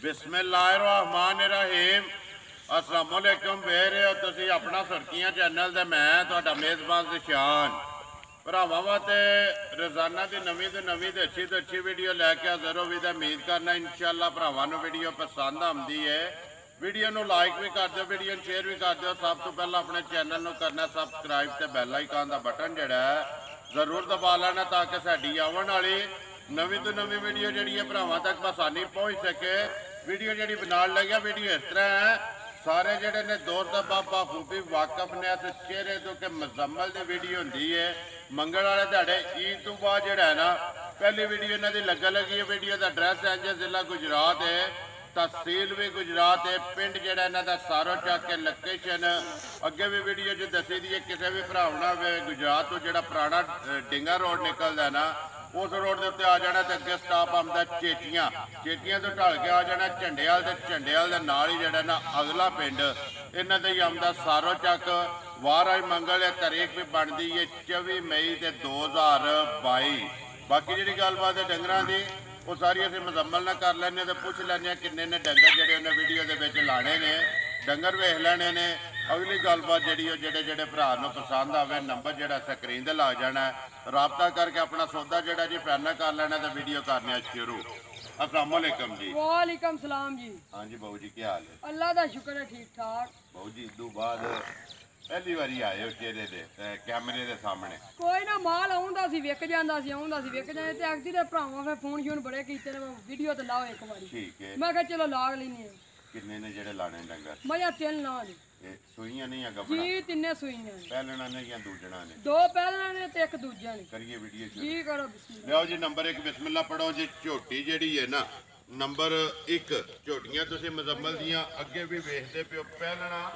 बिस्मिल्लाहिर्रहमानिर्रहीम अस्सलाम वालेकुम वेख रहे हो तुसी अपना सुर्खियां चैनल ते मैं तुहाडा मेज़बान ज़िशान भरावां वास्ते रोज़ाना की नवीं तो अच्छी वीडियो लैके हाज़र हो भी उम्मीद करना इंशाअल्लाह भरावां नूं वीडियो पसंद आती है। वीडियो नूं लाइक भी कर दो, वीडियो शेयर भी कर दो। सब तो पहले अपने चैनल नूं करना सबसक्राइब ते बैल आइकन का बटन जिहड़ा है जरूर दबा लेना ताकि साडी आउण वाली नवीं तो नवीं वीडियो जिहड़ी है भरावां तक आसानी पहुँच सके। वीडियो जी बनाने लगे वीडियो इस तरह है, सारे जोड़े ने दोस्त बाबा खूबी वाकफ ने इस चेहरे तो कि मुजम्मल की वीडियो होंगी है मंगल वाले दिहाड़े ईद तो बाद जोड़ा है ना पहली वीडियो इन्हों की लगे लगी है। वीडियो का एड्रैस है जी जिला गुजरात है, तहसील भी गुजरात है, पिंड जोड़ा इन्हों का सारो चक के लोकेशन अगे भी वीडियो जो दसी दी है। किसी भी भरावना गुजरात तो जो पुराना डिंगा रोड निकलता है ना उस रोड के उत्ते आ जाना तो अगे स्टाप आंदा चेटियां तो ढल के आ जाना झंडेवाल के झंडेवाल के नाल ही जोड़ा ना अगला पिंड इन्हों का ही आंदा सारो चक। वार आज मंगल है, तारीख भी बनती है 24 मई 2022। बाकी जी गलबात है डंगर की वो सारी असं मुजम्मल ना कर लें तो पुछ लें किन्ने ने डंगर जोड़े उन्हें वीडियो के लाने ने डंगर वेख लेने ने। अगली गलबात जी जोड़े भरा पसंद आए नंबर जोड़ा स्क्रीन से ला जाना है, राबता करके अपना सौदा जोड़ा जी फाइनल कर लेना तो वीडियो करने शुरू। अस्सलाम वालेकुम जी। वालेकुम सलाम जी। हाँ जी बहू जी क्या हाल है? अल्लाह का शुक्र है ठीक ठाक। बहू जी इदू बाद पहली बारी आए हो चेहरे दे कैमरे के सामने। कोई ना माल आउंदा सी विक जांदा सी विक जाए ते अगदी दे भरावां फिर फोन शोन बड़े कीते ने वीडियो ते लाओ एक बारी। ठीक है मैं कहा चलो लाग लेने। किन्ने ने जेड़े लाने डंगर? मजा तिल ना जी। सुइयां नहीं है गबड़ा? जी तिन्ने सुइयां ने। पहलना ने या दूजना ने? दो पहलना ने ते एक दूजा ने। करिए वीडियो जी करो बिस्मिल्लाह। लियाओ जी नंबर 1 बिस्मिल्लाह पढ़ो जी। झोटी जेड़ी है ना नंबर 1 झोटियां तुसीं मुजम्मल दियां अगे भी वेखदे पियो। पहलना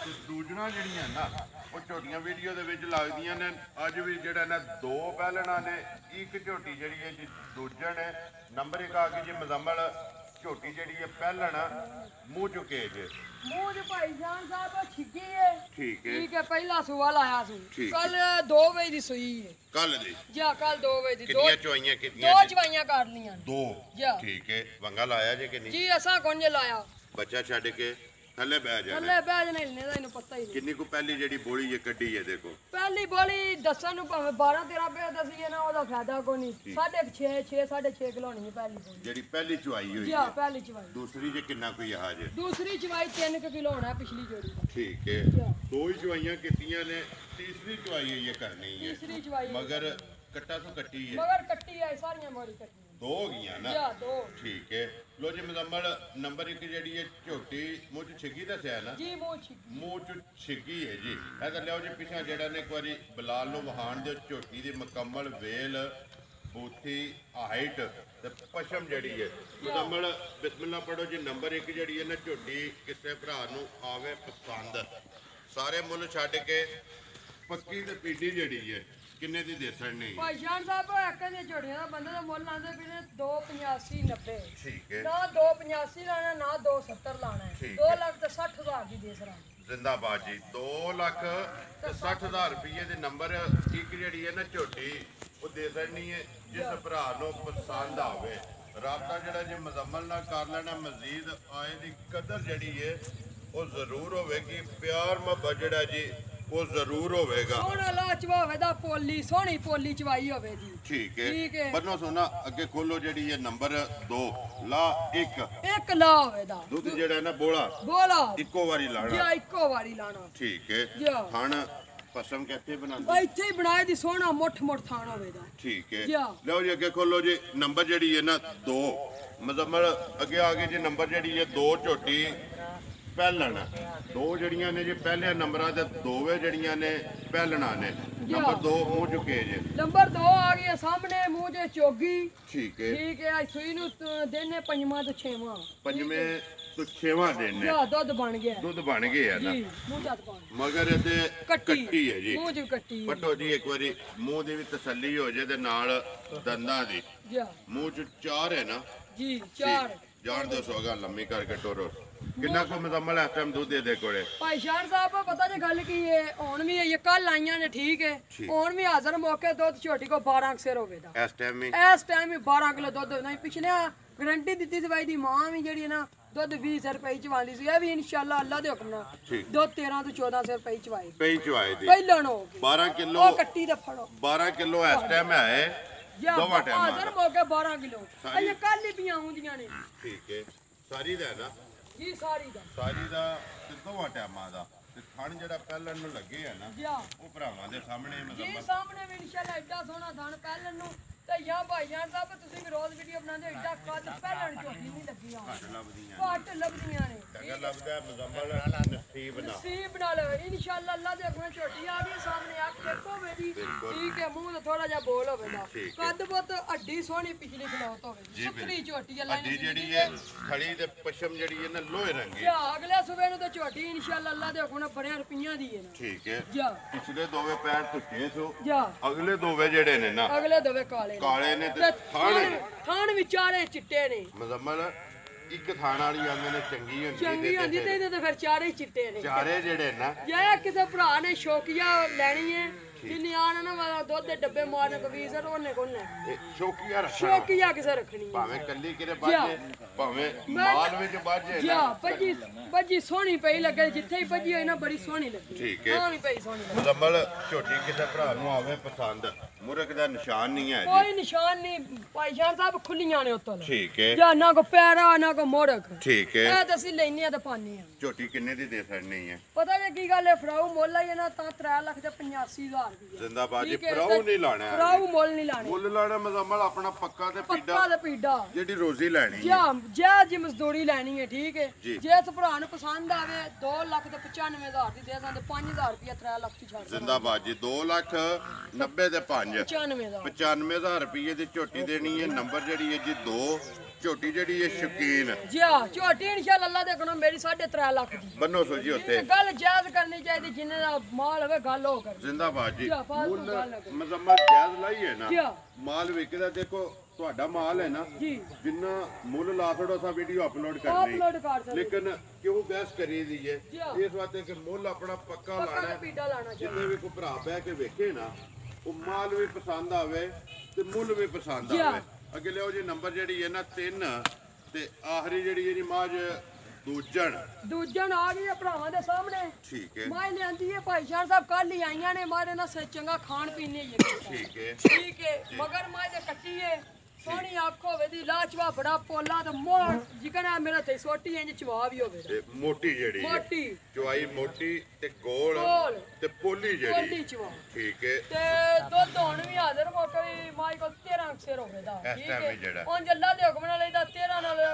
ते दूजना जड़ियां ना वो झोटियां वीडियो दे विच लगदियां ने। अज भी जेड़ा ना दो पहलना ने एक झोटी जड़ी है जी दूजन है। नंबर 1 आ गई जी मुजम्मल झोटी जड़ी है पहलना मुँह चुके जे मुंह जो भाईजान साहब छिगी है। ठीक है पहला सुआ लाया सू कल 2 बजे दी सुई है। कल दी जा कल 2 बजे दी कितनी चवाइयां कितनी? 2 चवाइयां कर लियां। 2 जा ठीक है। वंगा लाया जे कि नहीं? जी असा कौन जे लाया बच्चा छड़ के थले बह जाना। थले बह जाने हिलने दा इन्हू पता ही नहीं। किन्नी को पहली जेड़ी बोली ये कड्डी है देखो पहली बोली दसन नु भावे 12-13 रुपए दसीए ना ओदा फायदा कोई नहीं। 6.5 किलो नहीं पहली बोली जेड़ी पहली चवाई हुई जी है। पहली चवाई। दूसरी जे किन्ना कोई आज दूसरी चवाई 3 किलो होना है पिछली जोड़ी का। ठीक है दो ही चवाइयां कीतियां ने, तीसरी चवाई ये करनी है तीसरी चवाई मगर कट्टा तो कट्टी है मगर कट्टी है सारियां मोरी कट्टी दो हो गई ना। जी 2 ठीक है लो जी मुजम्मल नंबर 1 जेड़ी है झोटी मुँह च छिगी दसिया ना? जी मुँह च छिगी है जी। इधर लियाओ जी पिछा जेड़ा ने एक बारी बिलाल नु वहान दे झोटी दी मुकम्मल वेल बूथी हाइट ते पशम जड़ी है। मुजम्मल बिस्मिल्लाह पढ़ो जी। नंबर 1 जड़ी है ना झोटी किसी भरा नू आवे पसंद सारे मुल छड्ड के पक्की ते पीडी जड़ी है किन्ने दी देसन नहीं? भाईजान साहब आके दे जोड़ियां दा बंदे दा मुੱਲ लांदे पीने 285-90। ठीक है ना 285 लाना ना 270 लाना है। 2 लाख ते 60,000 दी देस रहा। जिंदाबाद जी 2,60,000 रुपये के नंबर 1 जी है ना झोटी वो दे सकनी है जिस भरा पसंद आवे। राबता जरा जो मुजम्मल ना कर लेना। मजीद आए की कदर जी है वो जरूर होगी, प्यार मुहब्बत जरा जी वो जरूर होगा। सोना लाचवा होवेदा पोली सोहनी पोली चवाई होवे जी। ठीक है ठीक है बनो सोना अगे खोलो जी है नंबर 2 ला 1 ला होवेदा दूध जेड़ा ना बोला इको वारी लाना। जी इको वारी लाना। ठीक है थान पसम कहते बनाते इत्थे ही बनाए दी सोना मुठ थान होवेदा। ठीक है लो जी अगे खोलो जी नंबर जेड़ी है ना 2 मुजम्मल अगे आ गए जी नंबर जेड़ी है 2 झोटी पहलना 2 जड़ियां ने जी पहले नंबर ते 2 जड़ियां ने पहलना ने। नंबर 2 मुँह चुके जे नंबर 2 आ गया सामने मुँह जे चोगी। ठीक है आज सुई नु देने पंजवा तो छेवां पंजवे तो छेवां देने दूध बन गया ना मगर ते कट्टी है जी मुँह च कट्टी पटो जी एक बारी मुँह दी भी तसल्ली हो जाए ते नाल दंदां दी मुँह च 4 है ना जी 4 जान दो सोगा लम्मी करके टोरो किन्ना को मुजम्मल इस टाइम दूध दे कोले? भाईजान साहब पता जे गल की है हुन भी ये कल आईयां ने। ठीक है हुन भी हाजिर मौके दूध छोटी को 12 सिर होवेदा इस टाइम ही 12 किलो दूध नहीं पिछले ਗਰੰਟੀ ਦਿੱਤੀ ਦਵਾਈ ਦੀ ਮਾਂ ਵੀ ਜਿਹੜੀ ਹੈ ਨਾ ਦੁੱਧ 20 ਰੁਪਏ ਚਵਾਉਂਦੀ ਸੀ ਇਹ ਵੀ ਇਨਸ਼ਾਅੱਲਾ ਅੱਲਾ ਦੇ ਹੁਕਮ ਨਾਲ ਦੁੱਧ 13 ਤੋਂ 1400 ਰੁਪਏ ਚਵਾਏ ਪਈ ਚਵਾਏ ਦੀ ਪਹਿਲਾਂ ਹੋ ਗਈ 12 ਕਿਲੋ ਉਹ ਕੱਟੀ ਦਾ ਫੜੋ 12 ਕਿਲੋ ਇਸ ਟਾਈਮ ਹੈ ਦੋਵਾਂ ਟਾਈਮਾਂ ਹਾਜ਼ਰ ਹੋ ਕੇ 12 ਕਿਲੋ ਇਹ ਕੱਲ ਹੀ ਪੀਆਂ ਹੁੰਦੀਆਂ ਨੇ ਠੀਕ ਹੈ ਸਾਰੀ ਦਾ ਨਾ ਜੀ ਸਾਰੀ ਦਾ ਤੇ ਦੋਵਾਂ ਟਾਈਮਾਂ ਦਾ ਤੇ ਥਣ ਜਿਹੜਾ ਪਹਿਲਾਂ ਨੂੰ ਲੱਗੇ ਆ ਨਾ ਜੀ ਉਹ ਭਰਾਵਾਂ ਦੇ ਸਾਹਮਣੇ ਜੀ ਸਾਹਮਣੇ ਵੀ ਇਨਸ਼ਾਅੱਲਾ ਐਡਾ ਸੋਹਣਾ ਥਣ ਪਹਿਲਾਂ ਨੂੰ ਤੇ ਯਾ ਭਾਈਆਂ ਸਾਹਿਬ ਤੁਸੀਂ ਵੀ ਰੋਜ਼ ਵੀਡੀਓ ਬਣਾਉਂਦੇ ਹੋ ਐਡਾ ਕੱਦ ਪਹਿਲਾਂ ਨੂੰ ਝੋਟੀ ਨਹੀਂ ਲੱਗੀ ਆ ਘੱਟ ਲੱਭਦੀਆਂ ਨੇ ਚੰਗਾ ਲੱਭਦਾ ਮੁਜ਼ੰਮਲ ਨਸੀਬ ਨਾ ਨਸੀਬ ਨਾਲ ਇਨਸ਼ਾਅੱਲਾ ਅੱਲਾ ਦੇ ਹੁਕਮ ਝੋਟੀ ਆ ਗਈ ਸਾਹਮਣੇ ਆ ਦੇਖੋ ਮੇਰੀ ਠੀਕ ਹੈ ਮੂੰਹ ਤੇ ਥੋੜਾ ਜਿਹਾ ਬੋਲ ਹੋਵੇ ਦਾ ਕੱਦ ਬਹੁਤ ਅੱਡੀ ਸੋਹਣੀ ਪਿਛਲੀ ਖਲੋਤ ਹੋਵੇ ਸੁਥਰੀ ਝੋਟੀ ਅੱਲਾ ਅੱਡੀ ਜਿਹੜੀ ਹੈ ਖੜੀ ਤੇ ਪਸ਼ਮ ਜਿਹੜੀ ਹੈ ਨਾ ਲੋਹੇ ਰੰਗੀ ਜਾ ਅਗਲੇ ਸਵੇਰ ਨੂੰ ਤੇ ਝੋਟੀ ਇਨਸ਼ਾਅੱਲਾ ਅੱਲਾ ਦੇ ਹੁਕਮ ਨਾਲ ਬੜਿਆ ਰੁਪਈਆਂ ਦੀ ਹੈ ਨਾ ਠੀਕ ਹੈ ਜਾ ਪਿਛਲੇ ਦੋਵੇਂ ਪੈਰ ਧੁੱਕੇ ਸੋ ਜਾ ਅਗਲੇ ਦੋਵੇਂ ਜਿਹੜੇ ਨੇ ਨਾ ਅਗਲੇ ਦੋਵੇਂ ਕਾਲੇ ਨੇ ਤੇ ਥਾਣ ਵਿਚਾਰੇ ਚਿੱਟੇ ਨੇ ਮੁਜ਼ੰਮਲ ਇੱਕ ਥਾਣ ਵਾਲੀ ਆਂਦੇ ਨੇ ਚੰਗੀ ਚੰਗੀ ਹੁੰਦੀ ਤੇ ਇਹਦੇ ਤੇ ਫਿਰ ਚਾਰੇ ਚਿੱਟੇ ਨੇ ਚਾਰੇ ਜਿਹੜੇ ਨਾ ਜੇ ਕਿਸੇ ਭਰਾ ਨੇ ਸ਼ੌਕੀਆ ਲੈਣੀ ਹੈ ਜਿੰਨੀ ਆਣ ਨਾ ਵਾਲਾ ਦੁੱਧ ਦੇ ਡੱਬੇ ਮਾਰਨ ਕਵੀਜ਼ ਉਹਨੇ ਕੋਨੇ ਸ਼ੌਕੀਆ ਰੱਖਣਾ ਸ਼ੌਕੀਆ ਕਿਸੇ ਰੱਖਣੀ ਹੈ ਭਾਵੇਂ ਕੱਲੀ ਕਿਰੇ ਬਾਜੇ ਭਾਵੇਂ ਮਾਲ ਵਿੱਚ ਬਾਜੇ ਜਾ ਭੱਜੀ ਸੋਹਣੀ ਪਈ ਲੱਗੇ ਜਿੱਥੇ ਹੀ ਭੱਜੀ ਹੋਈ ਨਾ ਬੜੀ ਸੋਹਣੀ ਲੱਗੀ ਠੀਕ ਹੈ ਹਾਂ ਵੀ ਪਈ ਸੋਹਣੀ ਲੱਗੀ ਮੁਜ਼ੰਮਲ ਝੋਟੀ ਕਿਸੇ ਭਰਾ ਨੂੰ ਆਵੇ ਪਸੰਦ ਮੁਰਕ ਦਾ ਨਿਸ਼ਾਨ ਨਹੀਂ ਹੈ ਕੋਈ ਨਿਸ਼ਾਨ ਨਹੀਂ ਭਾਈ ਜਾਨ ਸਾਹਿਬ ਖੁੱਲੀਆਂ ਨੇ ਉੱਤੋਂ ਠੀਕ ਹੈ ਜਾਂ ਨਾ ਕੋ ਪੈਰਾ ਨਾ ਕੋ ਮੋੜਕ ਠੀਕ ਹੈ ਇਹ ਤਾਂ ਅਸੀਂ ਲੈਨੇ ਆ ਤੇ ਪਾਣੀ ਆ ਝੋਟੀ ਕਿੰਨੇ ਦੀ ਦੇ ਸਕਣੀ ਹੈ ਪਤਾ ਜੇ ਕੀ ਗੱਲ ਹੈ ਫਰਾਊ ਮੁੱਲ ਆਈ ਨਾ ਤਾਂ 3 ਲੱਖ ਤੇ 85000 ਰੁਪਏ ਜ਼ਿੰਦਾਬਾਦ ਜੀ ਫਰਾਊ ਨਹੀਂ ਲਾਣਾ ਫਰਾਊ ਮੁੱਲ ਨਹੀਂ ਲਾਣੇ ਮੁੱਲ ਲਾਣਾ ਮੁਜ਼ੰਮਲ ਆਪਣਾ ਪੱਕਾ ਤੇ ਪੀਡਾ ਪੱਕਾ ਤੇ ਪੀਡਾ ਜਿਹੜੀ ਰੋਜ਼ੀ ਲੈਣੀ ਜਾਂ ਜੀ ਮਜ਼ਦੂਰੀ ਲੈਣੀ ਹੈ ਠੀਕ ਹੈ ਜੇ ਇਸ ਭਰਾ ਨੂੰ ਪਸੰਦ ਆਵੇ 2 ਲੱਖ ਤੇ 95000 ਦੀ ਦੇ ਦਾਂਦੇ 5000 ਰੁਪਏ 3 ਲੱਖ ਚ ਛੱਡ ਜ਼ਿੰਦਾਬਾਦ ਜੀ 2 ਲੱਖ 90 ਤੇ 5 95000 95000 ਰੁਪਏ ਦੀ ਝੋਟੀ ਦੇਣੀ ਹੈ ਨੰਬਰ ਜਿਹੜੀ ਹੈ ਜੀ 2 ਝੋਟੀ ਜਿਹੜੀ ਹੈ ਸ਼ੌਕੀਨ ਝੋਟੀ ਇਨਸ਼ਾਅੱਲਾ ਅੱਲਾ ਦੇ ਕੋਲੋਂ ਮੇਰੀ 3.5 ਲੱਖ ਦੀ ਬੰਨੋ ਸੋ ਜੀ ਉੱਥੇ ਗੱਲ ਜਾਇਜ਼ ਕਰਨੀ ਚਾਹੀਦੀ ਜਿੰਨੇ ਦਾ ਮਾਲ ਹੋਵੇ ਗੱਲ ਹੋ ਕਰ ਜ਼ਿੰਦਾਬਾਦ ਜੀ ਮੁੱਲ ਮੁਜ਼ੰਮਲ ਜਾਇਜ਼ ਲਾਈ ਹੈ ਨਾ ਮਾਲ ਵਿਕਦਾ ਦੇਖੋ ਤੁਹਾਡਾ ਮਾਲ ਹੈ ਨਾ ਜੀ ਜਿੰਨਾ ਮੁੱਲ ਲਾ ਥੋੜਾ ਸਾ ਵੀਡੀਓ ਅਪਲੋਡ ਕਰਨੀ ਲੇਕਿਨ ਕਿਉਂ ਬਹਿਸ ਕਰੀ ਦੀ ਹੈ ਇਸ ਵਾਸਤੇ ਕਿ ਮੁੱਲ ਆਪਣਾ ਪੱਕਾ ਲਾਣਾ ਹੈ ਜਿੰਨੇ ਵੀ ਕੋਈ ਭਰਾ ਬਹਿ ਕੇ ਵੇਖੇ ਨਾ ਉਹ ਮਾਲ ਵੀ ਪਸੰਦ ਆਵੇ ਤੇ ਮੁੱਲ ਵੀ ਪਸੰਦ ਆਵੇ ਅੱਗੇ ਲਿਓ ਜੀ ਨੰਬਰ ਜਿਹੜੀ ਹੈ ਨਾ 3 ਤੇ ਆਖਰੀ ਜਿਹੜੀ ਹੈ ਜੀ ਮਾਝ ਦੂਜਣ ਆ ਗਈ ਹੈ ਭਰਾਵਾਂ ਦੇ ਸਾਹਮਣੇ ਠੀਕ ਹੈ ਮਾਂ ਲਿਆਂਦੀ ਹੈ ਭਾਈ ਜਾਨ ਸਾਹਿਬ ਕੱਲ ਹੀ ਆਈਆਂ ਨੇ ਮਾਰੇ ਨਾਲ ਚੰਗਾ ਖਾਣ ਪੀਣੇ ਹੀ ਠੀਕ ਹੈ ਮਗਰ ਮਾਂ ਦੇ ਕੱਟੀ ਹੈ ਸੋਹਣੀ ਅੱਖ ਹੋਵੇ ਦੀ ਲਾਚਵਾ ਬੜਾ ਪੋਲਾ ਤੇ ਮੋੜ ਜਿਕਣਾ ਮੇਰਾ ਤੇ ਛੋਟੀ ਇੰਜ ਚਵਾ ਵੀ ਹੋਵੇ ਤੇ ਮੋਟੀ ਜਿਹੜੀ ਮੋਟੀ ਚਵਾਈ ਮੋਟੀ ਤੇ ਗੋਲ ਤੇ ਪੋਲੀ ਜਿਹੜੀ ਚਵਾ ਠੀਕ ਹੈ ਤੇ ਦੁੱਧ ਹੁਣ ਵੀ ਹਾਜ਼ਰ ਹੋ ਕੋਈ ਮਾਈ ਕੋਲ 13 ਅਕਸਰ ਹੋਵੇਦਾ ਠੀਕ ਹੈ ਹੁਣ ਜੱਲਾ ਦੇ ਹੁਕਮ ਨਾਲ ਇਹਦਾ 13 ਨਾਲ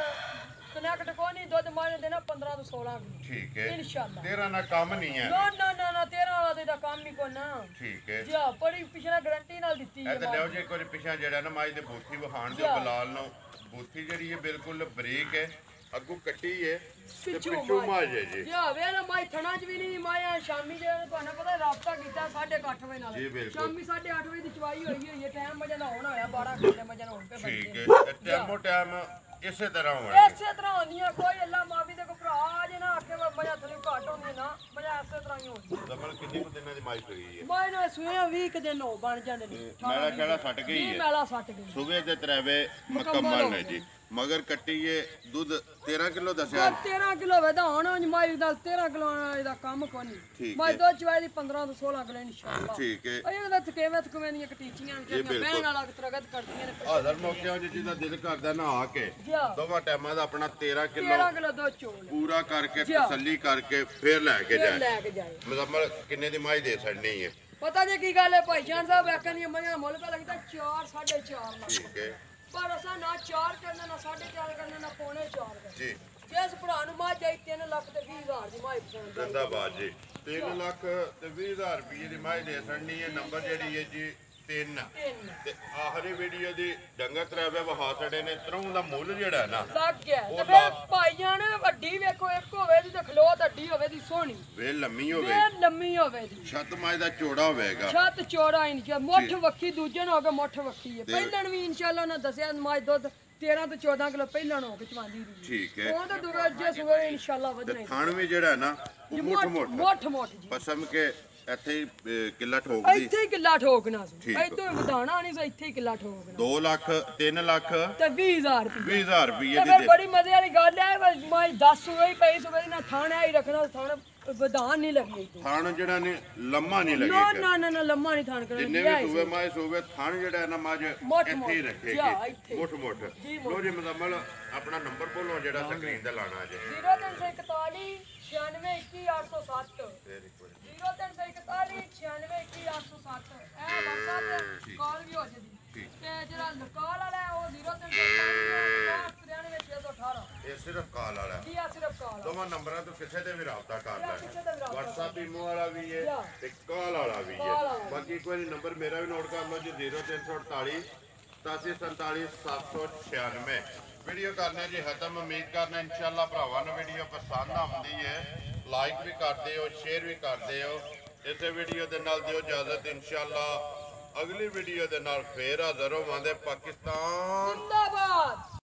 ਕਨੈਕਟ ਕੋ ਨਹੀਂ ਦੁੱਧ ਮਾਰੇ ਦੇਣਾ 15 ਤੋਂ 16 ਠੀਕ ਹੈ ਇਨਸ਼ਾਅੱਲਾ 13 ਨਾਲ ਕੰਮ ਨਹੀਂ ਹੈ ਨਾ 13 ਵਾਲਾ ਤੇ ਦਾ ਕੰਮ ਹੀ ਕੋ ਨਾ ਠੀਕ ਹੈ ਜੀ ਬੜੀ ਪਿਛਲਾ ਗਾਰੰਟੀ ਨਾਲ ਦਿੱਤੀ ਹੈ ਇਹ ਤਾਂ ਲਿਓ ਜੇ ਕੋਈ ਪਿਛਾ ਜਿਹੜਾ ਨਾ ਮਾਈ ਦੇ ਬੂਥੀ ਵਹਾਣ ਦੇ ਬਲਾਲ ਨੂੰ ਬੂਥੀ ਜਿਹੜੀ ਹੈ ਬਿਲਕੁਲ ਬਰੀਕ ਹੈ ਅੱਗੂ ਕੱਟੀ ਹੈ ਤੇ ਪਿੱਛੋਂ ਮਾਜ ਹੈ ਜੀ ਵੇ ਨਾ ਮਾਈ ਥਣਾ ਚ ਵੀ ਨਹੀਂ ਮਾਇਆ ਸ਼ਾਮੀ ਜਿਹੜਾ ਤੁਹਾਨੂੰ ਪਤਾ ਰਾਬਤਾ ਕੀਤਾ 8:30 ਵਜੇ ਨਾਲ ਸ਼ਾਮੀ 8:30 ਵਜੇ ਦੀ ਚਵਾਈ ਹੋਈ ਹੈ ਟਾਈਮ ਵਜੇ ਦਾ ਹੋਣਾ ਹੋਇਆ 12 ਘੰਟੇ ਵਜੇ ਹੁਣ ਤੇ ਠੀਕ ਹੈ ਟਾਈਮੋ ਟਾਈਮ ਇਸੇ ਤਰ੍ਹਾਂ ਹੁੰਦੀਆਂ ਕੋਈ ਅੱਲਾ ਮਾਫੀ ਦੇ ਕੋ ਭਰਾ ਜੇ ਨਾ ਆਖੇ ਮਜ਼ਾ ਥੋੜੀ ਘੱਟ ਹੁੰਦੀ ਨਾ ਮਜ਼ਾ ਇਸੇ ਤਰ੍ਹਾਂ ਹੀ ਹੁੰਦੀ ਦਮਨ ਕਿੰਨੀ ਦਿਨਾਂ ਦੀ ਮਾਈ ਪਈ ਹੈ ਮਾਈ ਨੇ ਸੂਏ 20 ਦਿਨ ਹੋ ਬਣ ਜਾਂਦੇ ਨੇ ਮੈਲਾ ਕਿਹੜਾ ਸੱਟ ਗਈ ਹੈ ਮੈਲਾ ਸੱਟ ਗਈ ਸੂਬੇ ਦੇ ਤਰੇਵੇ ਮੁਕੰਮਲ ਨੇ ਜੀ ਮਗਰ ਕੱਟੀਏ ਦੁੱਧ 13 ਕਿਲੋ ਦੱਸਿਆ 13 ਕਿਲੋ ਵਧਾ ਹੁਣ ਮਾਈ ਦਾ 13 ਕਿਲੋ ਦਾ ਕੰਮ ਕੋਨੀ ਮਾਈ ਦੁੱਧ ਚਵਾਈ ਦੀ 15 ਤੋਂ 16 ਕਿਲੋ ਇਨਸ਼ਾਅੱਲਾ ਠੀਕ ਹੈ ਇਹ ਦਾ ਥਕੇਵੇਂ ਦੀਆਂ ਕਟੀਚੀਆਂ ਜਿਹੜੀਆਂ ਬਹਿਣ ਵਾਲਾ ਤਰਗਤ ਕਰਦੀਆਂ ਨੇ ਹਾਜ਼ਰ ਮੌਕਿਆਂ ਜਿਹਦਾ ਦਿਲ ਕਰਦਾ ਨਾ ਆ ਕੇ ਦੋਵਾਂ ਟਾਈਮਾਂ ਦਾ ਆਪਣਾ 13 ਕਿਲੋ ਦੁੱਧ ਚੋਲ ਪੂਰਾ ਕਰਕੇ ਤਸੱਲੀ ਕਰਕੇ ਫੇਰ ਲੈ ਕੇ ਜਾਏ ਮੁਜ਼ੰਮਲ ਕਿੰਨੇ ਦੀ ਮਾਈ ਦੇ ਛੱਡਣੀ ਹੈ ਪਤਾ ਜੇ ਕੀ ਗੱਲ ਹੈ ਭਾਈ ਜਾਨ ਸਾਹਿਬ ਆਖਣ ਦੀ ਮਜ਼ਾ ਮੁੱਲ ਪਾ ਲੱਗਦਾ 4 4.5 ਲੱਖ ਠੀਕ ਹੈ ਪਰ ਅਸਾਂ ਨਾ 4 ਕਰਨਾ ਨਾ 4.5 ਕਰਨਾ ਨਾ 4.5 ਕਰਨਾ ਜੀ ਜਿਸ ਭਰਾ ਨੂੰ ਮਾਂ ਜਾਈ 3 ਲੱਖ ਤੇ 20000 ਦੀ ਮਾਈ ਪਸੰਦ ਜ਼ਿੰਦਾਬਾਦ ਜੀ 3 ਲੱਖ ਤੇ 20000 ਰੁਪਏ ਦੀ ਮਾਈ ਦੇ ਛੱਡਣੀ ਹੈ ਨੰਬਰ ਜਿਹੜੀ ਹੈ ਜੀ 3 ਤੇ ਆਖਰੀ ਵੀਡੀਓ ਦੀ ਡੰਗਰ ਤਰਾਵੇ ਵਹਾ ਛੜੇ ਨੇ ਤਰੋਂ ਦਾ ਮੁੱਲ ਜਿਹੜਾ ਨਾ ਲੱਗ ਗਿਆ ਤੇ ਫਿਰ ਭਾਈ ਜਾਨ ਅੱਡੀ ਵੇਖੋ ਇੱਕ ਹੋਵੇ ਦੀ ਤੇ ਖਲੋਤ ਅੱਡੀ ਹੋਵੇ ਦੀ ਸੋਹਣੀ ਵੇ ਲੰਮੀ ਹੋਵੇ ਲੰਮੀ ਹੋਵੇ ਦੀ ਛੱਤ ਮਾਈ ਦਾ ਚੌੜਾ ਹੋਵੇਗਾ ਛੱਤ ਚੌੜਾ ਇੰਚ ਮੁੱਠ ਵੱਖੀ ਦੂਜੇ ਨੂੰ ਹੋ ਕੇ ਮੁੱਠ ਵੱਖੀ ਹੈ ਪਹਿਲਾਂ ਵੀ ਇਨਸ਼ਾਅੱਲਾ ਨਾ ਦੱਸਿਆ ਮਾਈ ਦੁੱਧ 13 ਤੋਂ 14 ਕਿਲੋ ਪਹਿਲਾਂ ਹੋ ਕੇ ਚਵਾਂਦੀ ਰਹੀ ਠੀਕ ਹੈ ਉਹ ਤਾਂ ਦੁਗਾ ਜੇ ਸਵੇਰੇ ਇਨਸ਼ਾਅੱਲਾ ਵਧਣਾ ਥਣ ਵੀ ਜਿਹੜਾ ਨਾ ਉਹ ਮੋਠ ਜੀ ਪਸਮ ਕੇ ਇੱਥੇ ਹੀ ਕਿੱਲਾ ਠੋਕਦੀ ਇੱਥੇ ਹੀ ਕਿੱਲਾ ਠੋਕਣਾ ਸੀ ਠੀਕ। ਇੱਥੋਂ ਹੀ ਵਧਾਣਾ ਨਹੀਂ ਸੀ ਇੱਥੇ ਹੀ ਕਿੱਲਾ ਠੋਕਣਾ 2 ਲੱਖ 3 ਲੱਖ ਤੇ 20000 ਰੁਪਏ 20000 ਰੁਪਏ ਤੇ ਦੀ ਫਿਰ ਬੜੀ ਮਜ਼ੇ ਵਾਲੀ ਗੱਲ ਹੈ ਮੈਂ 10 ਸੂਏ ਹੀ ਪਈ ਸੂਏ ਨਾ ਥਾਣਾ ਹੀ ਰੱਖਣਾ ਥਾਣਾ ਵਧਾਣ ਨਹੀਂ ਲੱਗੀ ਇੱਥੇ ਥਣ ਜਿਹੜਾ ਨੇ ਲੰਮਾ ਨਹੀਂ ਨਾ ਲੱਗੇਗਾ ਨਾ ਨਾ ਨਾ ਲੰਮਾ ਨਹੀਂ ਥਾਣ ਕਰਨਾ ਜਿੰਨੇ ਵੀ ਸੂਵੇ ਮਾਏ ਸੂਵੇ ਥਣ ਜਿਹੜਾ ਹੈ ਨਾ ਮੱਝ ਮੁੱਠ ਇੱਥੇ ਹੀ ਮੁੱਠ, ਰੱਖੇਗੀ ਜਾ, ਇੱਥੇ। ਮੁੱਠ ਮੁੱਠ ਜੀ, ਲੋ ਜੀ ਮੁਜ਼ੰਮਲ ਆਪਣਾ ਨੰਬਰ ਬੋਲੋ ਜਿਹੜਾ ਸਕਰੀਨ ਤੇ ਲਾਣਾ ਜੇ 0341 96 807 ਵੈਰੀ ਗੁੱਡ 0341 96 807 ਇਹ WhatsApp ਕਾਲ ਵੀ ਹੋ ਜਦੀ ਠੀਕ। ਤੇ ਜਿਹੜਾ ਕਾਲ ਵਾਲਾ ਹੈ ਉਹ 0341 618 ਇਹ ਸਿਰਫ ਕਾਲ ਵਾਲਾ ਹੈ। ਜੀ ਆ ਸਿਰਫ ਕਾਲ ਦੋਵਾਂ ਨੰਬਰਾਂ ਤੋਂ ਕਿਸੇ ਤੇ ਵੀ ਰਾਬਤਾ ਕਰ ਕਿਸੇ ਤੇ ਵੀ ਲੈ ਰਾਬਤਾ WhatsApp ਈਮੋ ਵਾਲਾ ਵੀ ਹੈ ਜਾ। ਤੇ ਕਾਲ ਵਾਲਾ ਵੀ ਕਾਲ ਹੈ ਵਾਲਾ। ਬਾਕੀ ਇੱਕ ਵਾਰੀ ਨੰਬਰ ਮੇਰਾ ਵੀ ਨੋਟ ਕਰ ਲਓ ਜੀ 0348 8747 796 ਵੀਡੀਓ ਕਰਨੇ ਜੀ ਖਤਮ ਉਮੀਦ ਕਰਨਾ ਇਨਸ਼ਾਅੱਲਾ ਭਰਾਵਾਂ ਨੂੰ ਵੀਡੀਓ ਪਸੰਦ ਆਉਂਦੀ ਹੈ ਲਾਈਕ ਵੀ ਕਰਦੇ ਹੋ ਸ਼ੇਅਰ ਵੀ ਕਰਦੇ ਹੋ ਇਸੇ ਵੀਡੀਓ ਦੇ ਨਾਲ ਦਿਓ ਇਜਾਜ਼ਤ ਇਨਸ਼ਾਅੱਲਾ ਅਗਲੀ ਵੀਡੀਓ ਦੇ ਨਾਲ ਫੇਰ ਹਾਜ਼ਰ ਹੋਵਾਂਗੇ ਪਾਕਿਸਤਾਨ ਜ਼ਿੰਦਾਬਾਦ